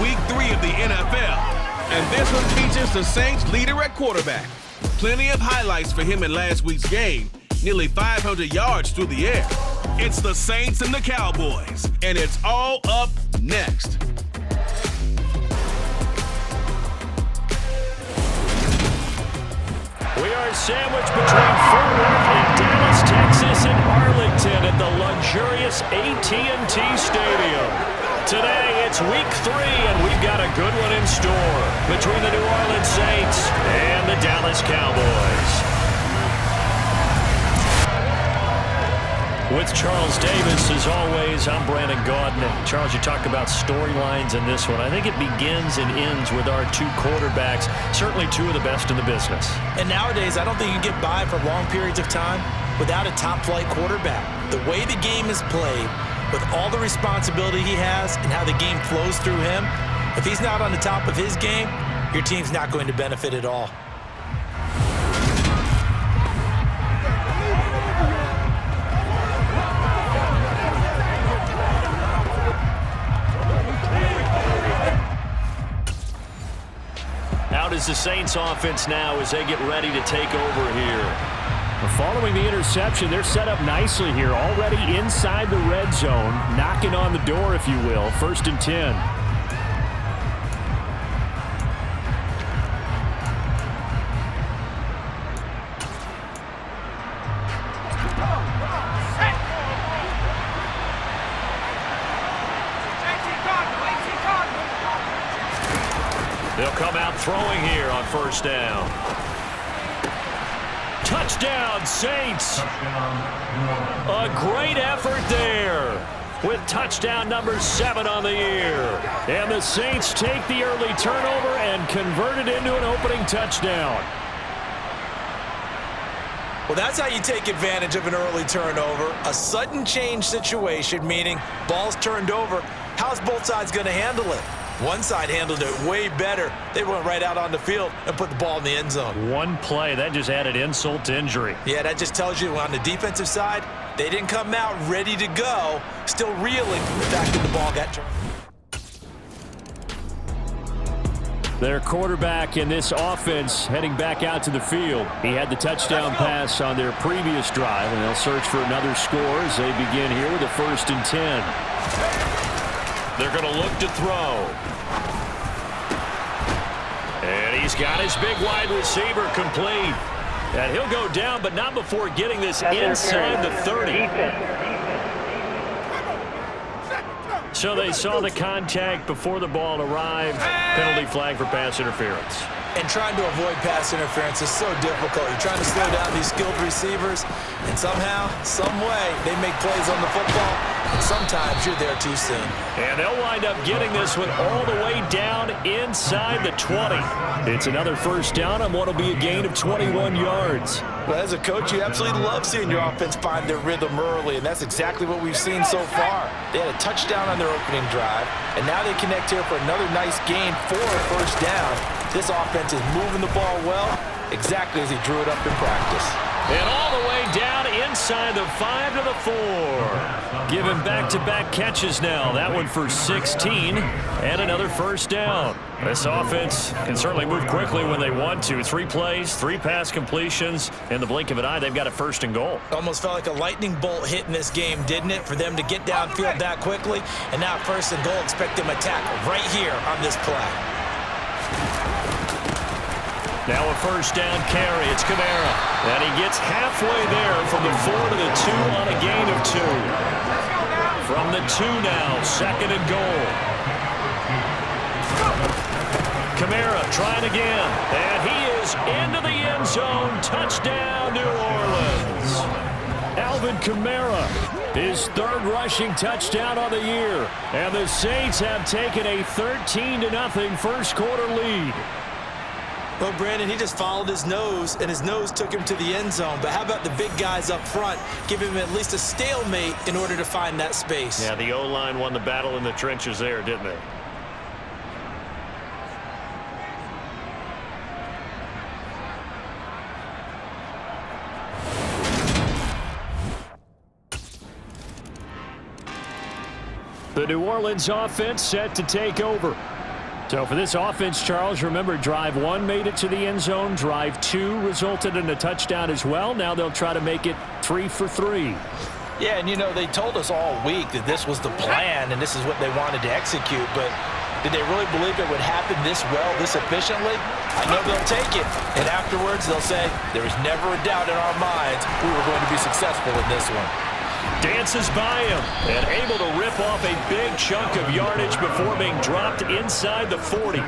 Week 3 of the NFL. And this one features the Saints' leader at quarterback. Plenty of highlights for him in last week's game. Nearly 500 yards through the air. It's the Saints and the Cowboys. And it's all up next. We are sandwiched between Fort Worth and Dallas, Texas, and Arlington at the luxurious AT&T Stadium. Today, it's Week 3, and we've got a good one in store between the New Orleans Saints and the Dallas Cowboys. With Charles Davis, as always, I'm Brandon Gaudin. Charles, you talk about storylines in this one. I think it begins and ends with our two quarterbacks, certainly two of the best in the business. And nowadays, I don't think you can get by for long periods of time without a top-flight quarterback. The way the game is played, with all the responsibility he has and how the game flows through him, if he's not on the top of his game, your team's not going to benefit at all. Out is the Saints offense now as they get ready to take over here. Following the interception, they're set up nicely here, already inside the red zone, knocking on the door, if you will. 1st and 10. They'll come out throwing here on 1st down. Touchdown, Saints. A great effort there with touchdown number 7 on the year. And the Saints take the early turnover and convert it into an opening touchdown. Well, that's how you take advantage of an early turnover. A sudden change situation, meaning ball's turned over. How's both sides going to handle it? One side handled it way better. They went right out on the field and put the ball in the end zone. One play, that just added insult to injury. Yeah, that just tells you on the defensive side, they didn't come out ready to go, still reeling from the fact that the ball got turned. Their quarterback in this offense heading back out to the field. He had the touchdown pass on their previous drive, and they'll search for another score as they begin here with a 1st and 10. They're going to look to throw. And he's got his big wide receiver complete. And he'll go down, but not before getting this inside the 30. So they saw the contact before the ball arrived. Penalty flag for pass interference. And trying to avoid pass interference is so difficult. You're trying to slow down these skilled receivers, and somehow, some way, they make plays on the football, and sometimes you're there too soon. And they'll wind up getting this one all the way down inside the 20. It's another 1st down on what will be a gain of 21 yards. But as a coach, you absolutely love seeing your offense find their rhythm early, and that's exactly what we've seen so far. They had a touchdown on their opening drive, and now they connect here for another nice gain for a 1st down. This offense is moving the ball well, exactly as he drew it up in practice. And all the way down inside the 5 to the 4. Giving back-to-back catches now. That one for 16 and another 1st down. This offense can certainly move quickly when they want to. 3 plays, 3 pass completions. In the blink of an eye, they've got a 1st and goal. Almost felt like a lightning bolt hit in this game, didn't it? For them to get downfield that quickly. And now 1st and goal, expect them to tackle right here on this play. Now a 1st down carry. It's Kamara. And he gets halfway there from the 4 to the 2 on a gain of 2. From the 2 now, 2nd and goal. Kamara trying again. And he is into the end zone. Touchdown, New Orleans. Alvin Kamara, his 3rd rushing touchdown on the year. And the Saints have taken a 13-0 1st quarter lead. Well, Brandon, he just followed his nose, and his nose took him to the end zone. But how about the big guys up front? Give him at least a stalemate in order to find that space. Yeah, the O-line won the battle in the trenches there, didn't they? The New Orleans offense set to take over. So for this offense, Charles, remember drive 1 made it to the end zone. Drive 2 resulted in a touchdown as well. Now they'll try to make it 3 for 3. Yeah, and they told us all week that this was the plan and this is what they wanted to execute, but did they really believe it would happen this well, this efficiently? I know they'll take it, and afterwards they'll say, there was never a doubt in our minds we were going to be successful in this one. Dances by him and able to rip off a big chunk of yardage before being dropped inside the 40.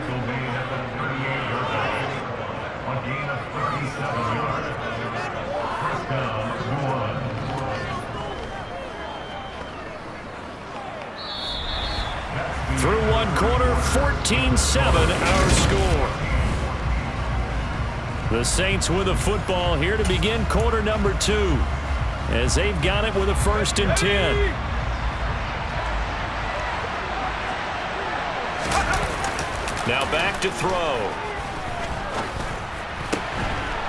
Through one quarter, 14-7 our score. The Saints with the football here to begin quarter number 2. As they've got it with a 1st and 10. Now back to throw.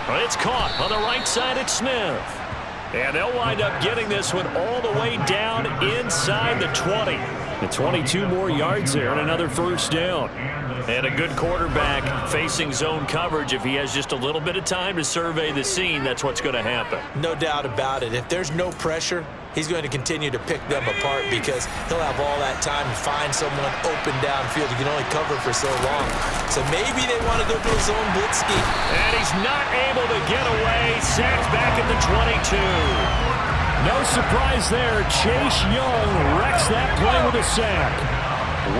Well, it's caught on the right side at Smith. And they'll wind up getting this one all the way down inside the 20. And 22 more yards there and another 1st down. And a good quarterback facing zone coverage. If he has just a little bit of time to survey the scene, that's what's going to happen. No doubt about it. If there's no pressure, he's going to continue to pick them apart because he'll have all that time to find someone open downfield. You can only cover for so long. So maybe they want to go to a zone blitz scheme. And he's not able to get away. Sacked back at the 22. No surprise there. Chase Young wrecks that play with a sack.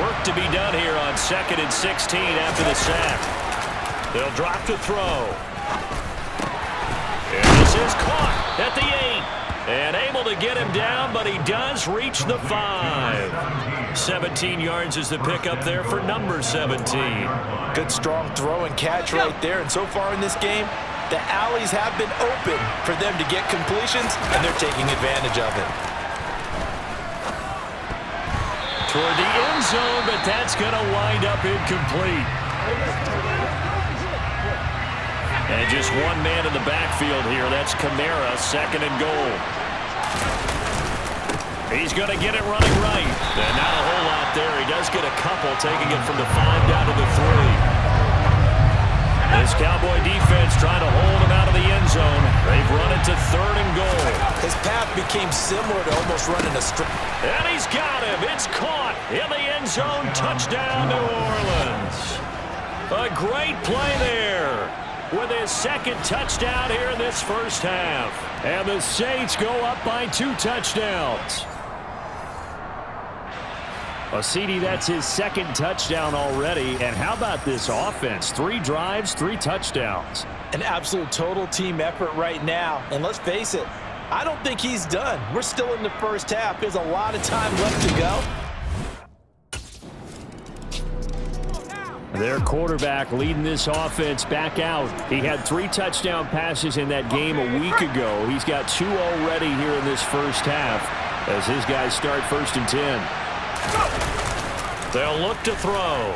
Work to be done here on 2nd and 16 after the sack. They'll drop to throw. And this is caught at the 8. And able to get him down, but he does reach the 5. 17 yards is the pickup there for number 17. Good strong throw and catch right there. And so far in this game, the alleys have been open for them to get completions, and they're taking advantage of it. Toward the end zone, but that's going to wind up incomplete. And just one man in the backfield here. That's Kamara, 2nd and goal. He's going to get it running right. And not a whole lot there. He does get a couple, taking it from the 5 down to the 3. This Cowboy defense trying to hold him out of the end zone. They've run it to 3rd and goal. His path became similar to almost running a straight. And he's got him. It's caught in the end zone. Touchdown, New Orleans. A great play there with his 2nd touchdown here in this 1st half. And the Saints go up by 2 touchdowns. Well, CD, that's his 2nd touchdown already. And how about this offense? 3 drives, 3 touchdowns. An absolute total team effort right now. And let's face it, I don't think he's done. We're still in the 1st half. There's a lot of time left to go. Their quarterback leading this offense back out. He had 3 touchdown passes in that game a week ago. He's got 2 already here in this 1st half as his guys start 1st and 10. They'll look to throw.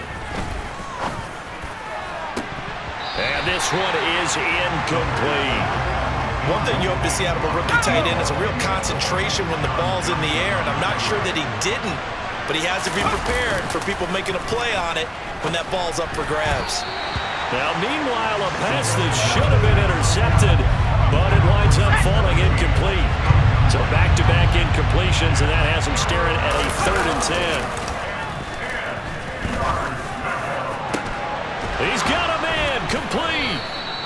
And this one is incomplete. One thing you hope to see out of a rookie tight end is a real concentration when the ball's in the air, and I'm not sure that he didn't, but he has to be prepared for people making a play on it when that ball's up for grabs. Now, meanwhile, a pass that should have been intercepted, but it winds up falling incomplete. So back-to-back incompletions, and that has him staring at a 3rd and 10. He's got a man complete.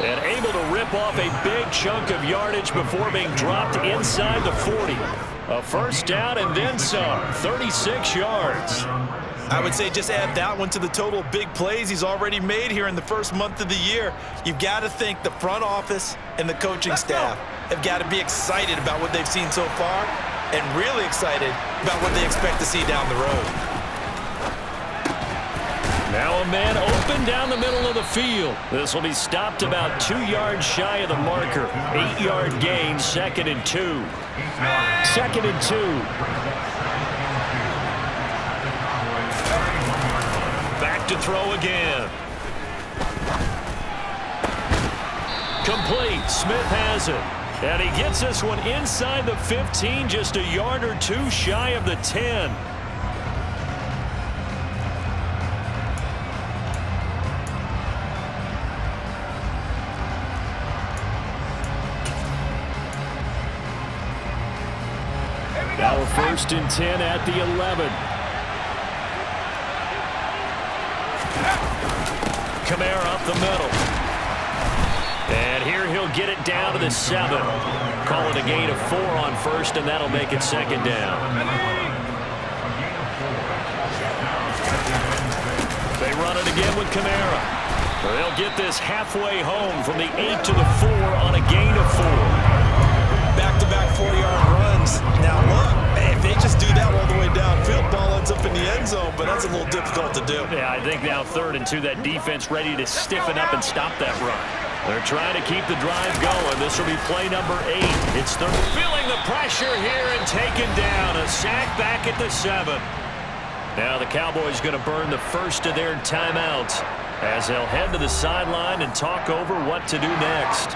And able to rip off a big chunk of yardage before being dropped inside the 40. A 1st down and then some. 36 yards. I would say just add that one to the total of big plays he's already made here in the 1st month of the year. You've got to think the front office and the coaching staff have got to be excited about what they've seen so far and really excited about what they expect to see down the road. Now a man open down the middle of the field. This will be stopped about 2 yards shy of the marker. 8-yard gain, 2nd and 2. 2nd and 2. Back to throw again. Complete. Smith has it. And he gets this one inside the 15, just a yard or 2 shy of the 10. Now a 1st and 10 at the 11. Kamara up the middle. And here he'll get it down to the 7. Call it a gain of 4 on 1st, and that'll make it 2nd down. They run it again with Kamara. They'll get this halfway home from the 8 to the 4 on a gain of 4. Back-to-back 4-yard runs. Now look, if they just do that all the way downfield, ball ends up in the end zone, but that's a little difficult to do. Yeah, I think now 3rd and 2, that defense ready to stiffen up and stop that run. They're trying to keep the drive going. This will be play number 8. It's they're feeling the pressure here and taken down. A sack back at the 7. Now the Cowboys going to burn the first of their timeouts as they'll head to the sideline and talk over what to do next.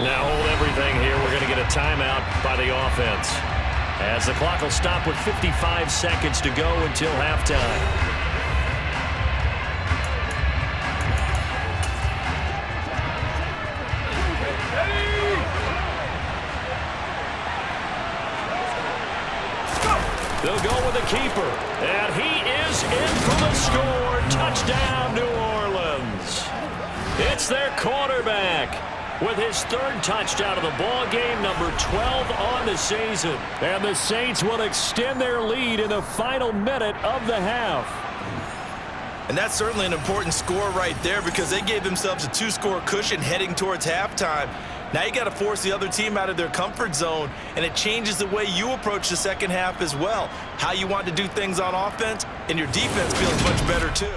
Now hold everything here. We're going to get a timeout by the offense, as the clock will stop with 55 seconds to go until halftime. They'll go with the keeper, and he is in for the score. Touchdown, New Orleans. It's their quarterback with his 3rd touchdown of the ball game, number 12 on the season. And the Saints will extend their lead in the final minute of the half. And that's certainly an important score right there, because they gave themselves a 2-score cushion heading towards halftime. Now you got to force the other team out of their comfort zone, and it changes the way you approach the second half as well. How you want to do things on offense, and your defense feels much better too.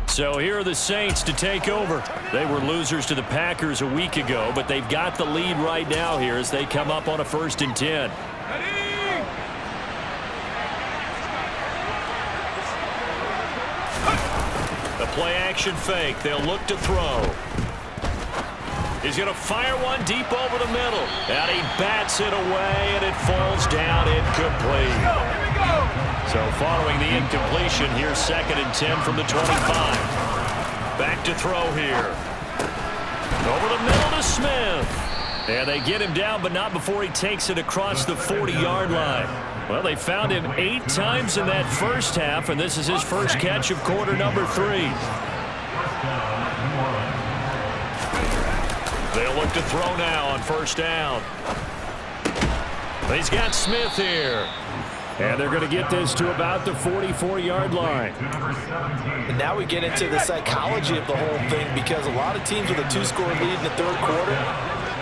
So here are the Saints to take over. They were losers to the Packers a week ago, but they've got the lead right now here as they come up on a 1st and 10. The play-action fake. They'll look to throw. He's going to fire one deep over the middle. And he bats it away, and it falls down incomplete. So following the incompletion, here's 2nd and 10 from the 25. Back to throw here. Over the middle to Smith. And they get him down, but not before he takes it across the 40-yard line. Well, they found him 8 times in that first half, and this is his first catch of quarter number 3. They'll look to throw now on 1st down. He's got Smith here. And they're going to get this to about the 44-yard line. And now we get into the psychology of the whole thing, because a lot of teams with a 2-score lead in the 3rd quarter,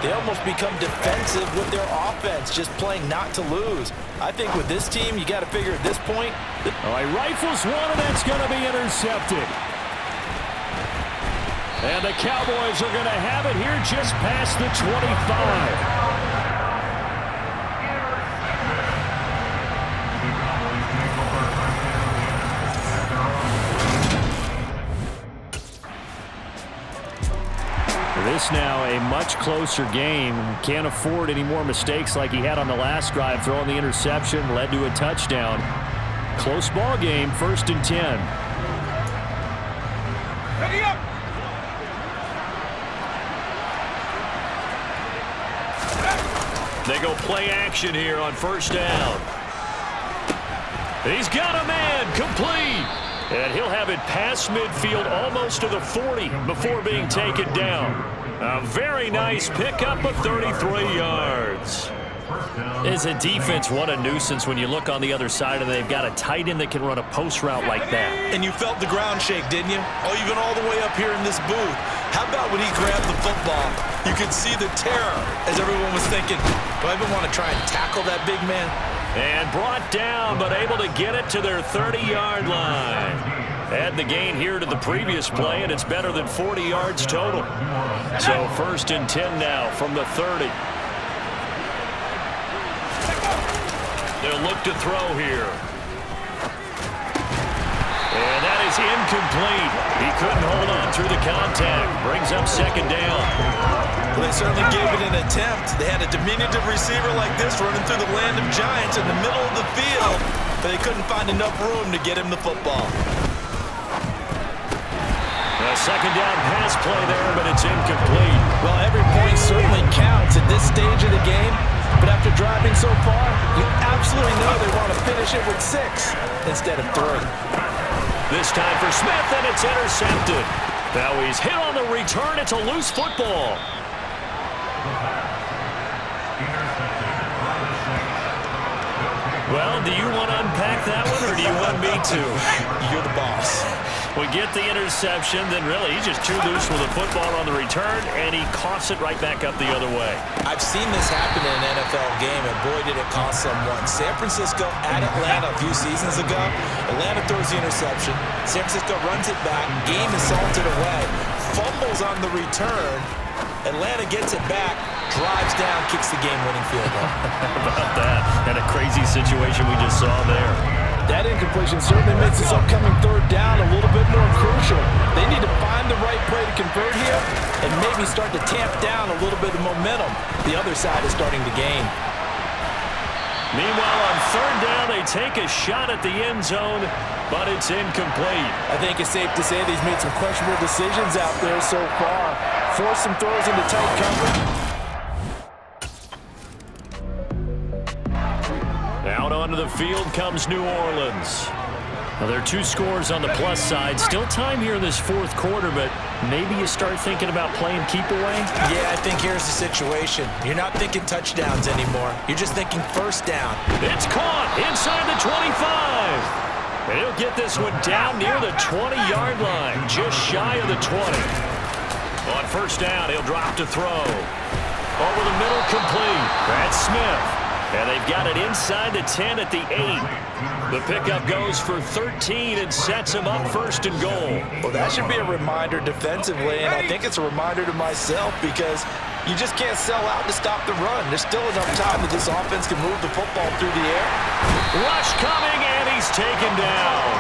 they almost become defensive with their offense, just playing not to lose. I think with this team, you got to figure at this point. All right, rifles one, and that's going to be intercepted. And the Cowboys are going to have it here just past the 25. This now a much closer game. Can't afford any more mistakes like he had on the last drive. Throwing the interception led to a touchdown. Close ball game, 1st and 10. Ready up. They go play action here on 1st down. He's got a man, complete. And he'll have it past midfield almost to the 40 before being taken down. A very nice pickup of 33 yards. Is a defense what a nuisance when you look on the other side and they've got a tight end that can run a post route like that. And you felt the ground shake, didn't you? Oh, even all the way up here in this booth. How about when he grabbed the football? You could see the terror as everyone was thinking, do I even want to try and tackle that big man? And brought down, but able to get it to their 30-yard line. Add the gain here to the previous play, and it's better than 40 yards total. So 1st and 10 now from the 30. They'll look to throw here. And that is incomplete. He couldn't hold on through the contact. Brings up 2nd down. Well, they certainly gave it an attempt. They had a diminutive receiver like this running through the land of giants in the middle of the field, but they couldn't find enough room to get him the football. A 2nd down pass play there, but it's incomplete. Well, every point certainly counts at this stage of the game, but after driving so far, you absolutely know they want to finish it with 6 instead of 3. This time for Smith, and it's intercepted. Now he's hit on the return. It's a loose football. Well, do you want to unpack that one, or do you want me to? You're the boss. We get the interception, then really he's just too loose with the football on the return, and he coughs it right back up the other way. I've seen this happen in an NFL game, and boy, did it cost someone. San Francisco at Atlanta a few seasons ago. Atlanta throws the interception. San Francisco runs it back. Game is salted away. Fumbles on the return. Atlanta gets it back, drives down, kicks the game-winning field goal. How about that? And a crazy situation we just saw there. That incompletion certainly makes this upcoming 3rd down a little bit more crucial. They need to find the right play to convert here and maybe start to tamp down a little bit of momentum. The other side is starting to gain. Meanwhile, on 3rd down, they take a shot at the end zone, but it's incomplete. I think it's safe to say that he's made some questionable decisions out there so far. Forced some throws into tight coverage. Out onto the field comes New Orleans. Now, there are 2 scores on the plus side. Still time here in this 4th quarter, but maybe you start thinking about playing keep away? Yeah, I think here's the situation. You're not thinking touchdowns anymore. You're just thinking 1st down. It's caught inside the 25. And he'll get this one down near the 20-yard line, just shy of the 20. On 1st down, he'll drop to throw. Over the middle, complete. That's Smith. And they've got it inside the 10 at the 8. The pickup goes for 13 and sets him up 1st and goal. Well, that should be a reminder defensively, and I think it's a reminder to myself because you just can't sell out to stop the run. There's still enough time that this offense can move the football through the air. Rush coming, and he's taken down.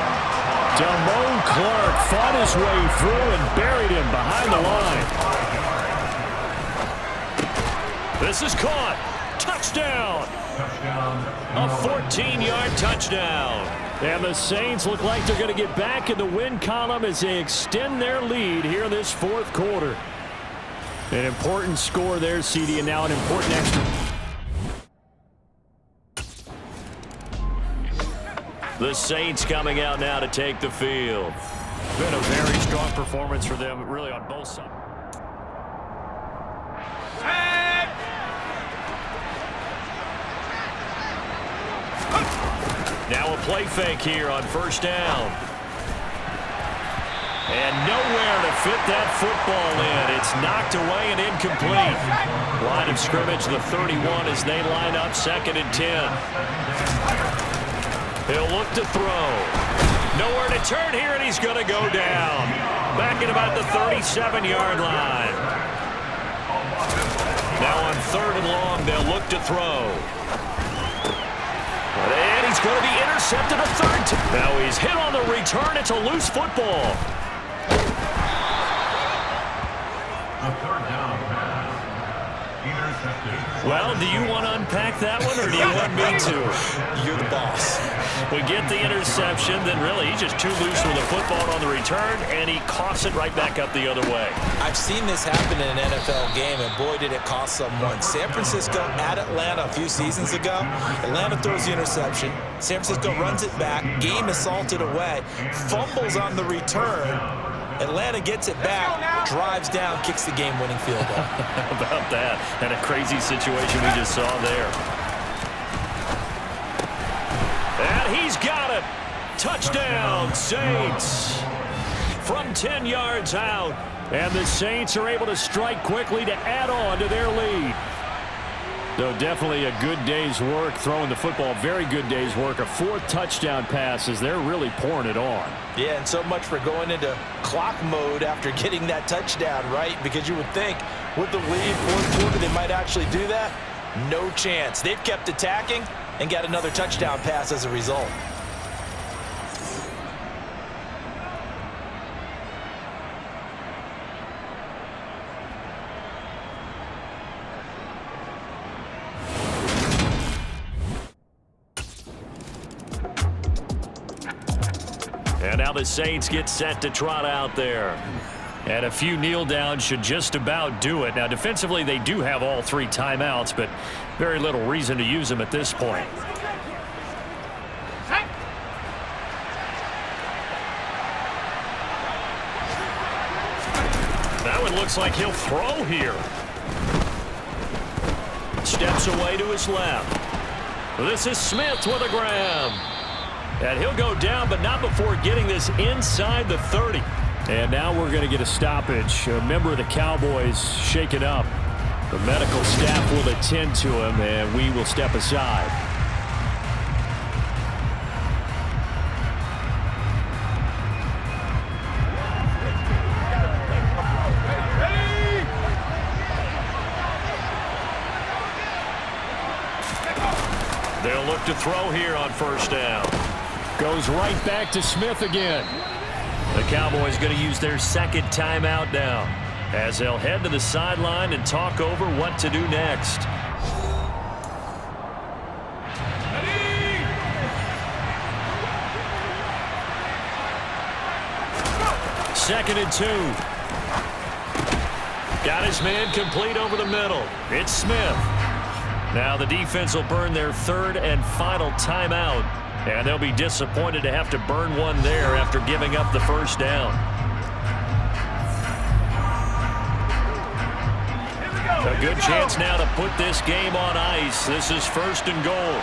Damone Clark fought his way through and buried him behind the line. This is caught. Touchdown. A 14-yard touchdown. And the Saints look like they're going to get back in the win column as they extend their lead here in this 4th quarter. An important score there, CD, and now an important extra. The Saints coming out now to take the field. Been a very strong performance for them, really, on both sides. Now a play fake here on 1st down. And nowhere to fit that football in. It's knocked away and incomplete. Line of scrimmage, the 31 as they line up 2nd and 10. He'll look to throw. Nowhere to turn here, and he's going to go down. Back at about the 37-yard line. Now on 3rd and long, they'll look to throw. And he's going to be intercepted a 3rd time. Now he's hit on the return. It's a loose football. A 3rd down pass. Intercepted. Well, do you want to unpack that one, or do you want me to? You're the boss. We get the interception, then really he's just too loose with the football on the return, and he coughs it right back up the other way. I've seen this happen in an NFL game, and boy, did it cost someone. San Francisco at Atlanta a few seasons ago. Atlanta throws the interception. San Francisco runs it back. Game is salted away. Fumbles on the return. Atlanta gets it back, drives down, kicks the game-winning field goal. How about that? And a crazy situation we just saw there. And he's got it. Touchdown, Saints. From 10 yards out. And the Saints are able to strike quickly to add on to their lead. So definitely a good day's work throwing the football. Very good day's work. A fourth touchdown pass as they're really pouring it on. Yeah, and so much for going into clock mode after getting that touchdown, right? Because you would think with the lead, fourth quarter, they might actually do that. No chance. They've kept attacking and got another touchdown pass as a result. And now the Saints get set to trot out there. And a few kneel downs should just about do it. Now, defensively, they do have all three timeouts, but very little reason to use them at this point. Now it looks like he'll throw here. Steps away to his left. This is Smith with a grab. And he'll go down, but not before getting this inside the 30. And now we're going to get a stoppage. A member of the Cowboys shaken up. The medical staff will attend to him, and we will step aside. They'll look to throw here on first down. Goes right back to Smith again. The Cowboys going to use their second timeout now as they'll head to the sideline and talk over what to do next. Second and 2. Got his man complete over the middle. It's Smith. Now the defense will burn their third and final timeout. And they'll be disappointed to have to burn one there after giving up the first down. A good chance now to put this game on ice. This is first and goal.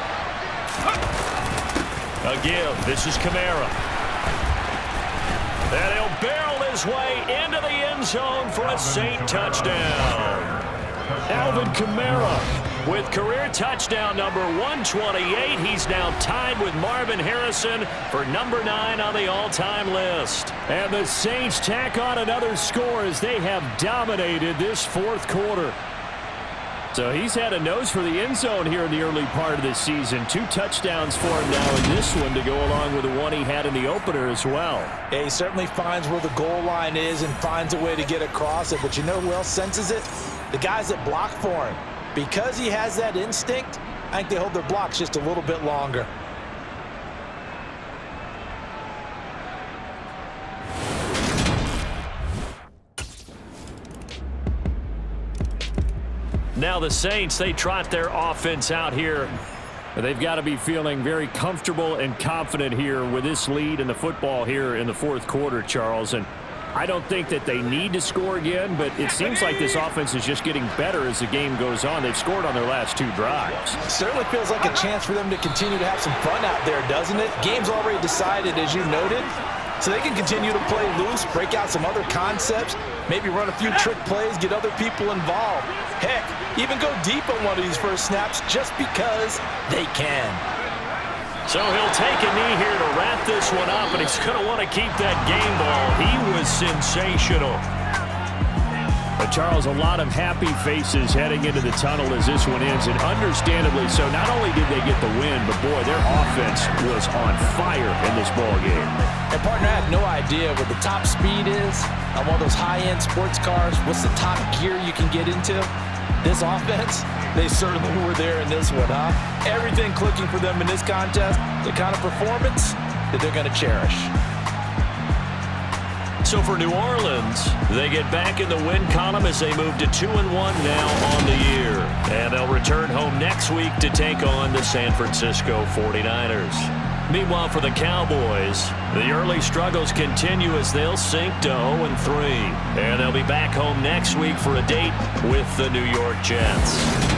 A give. This is Kamara. And he'll barrel his way into the end zone for a Saint touchdown. Alvin Kamara with career touchdown number 128. He's now tied with Marvin Harrison for number 9 on the all-time list. And the Saints tack on another score as they have dominated this fourth quarter. So he's had a nose for the end zone here in the early part of this season. 2 touchdowns for him now in this one to go along with the one he had in the opener as well. Yeah, he certainly finds where the goal line is and finds a way to get across it. But you know who else senses it? The guys that block for him. Because he has that instinct, I think they hold their blocks just a little bit longer. Now the Saints, they trot their offense out here. They've got to be feeling very comfortable and confident here with this lead in the football here in the fourth quarter, Charles. And I don't think that they need to score again, but it seems like this offense is just getting better as the game goes on. They've scored on their last 2 drives. Certainly feels like a chance for them to continue to have some fun out there, doesn't it? Game's already decided, as you noted, so they can continue to play loose, break out some other concepts, maybe run a few trick plays, get other people involved. Heck, even go deep on one of these first snaps just because they can. So he'll take a knee here to wrap this one up, and he's going to want to keep that game ball. He was sensational. But Charles, a lot of happy faces heading into the tunnel as this one ends, and understandably so. Not only did they get the win, but boy, their offense was on fire in this ball game. And partner, I have no idea what the top speed is on one of those high-end sports cars. What's the top gear you can get into? This offense, they certainly were there in this one, huh? Everything clicking for them in this contest, the kind of performance that they're going to cherish. So for New Orleans, they get back in the win column as they move to 2-1 now on the year. And they'll return home next week to take on the San Francisco 49ers. Meanwhile, for the Cowboys, the early struggles continue as they'll sink to 0-3. And they'll be back home next week for a date with the New York Jets.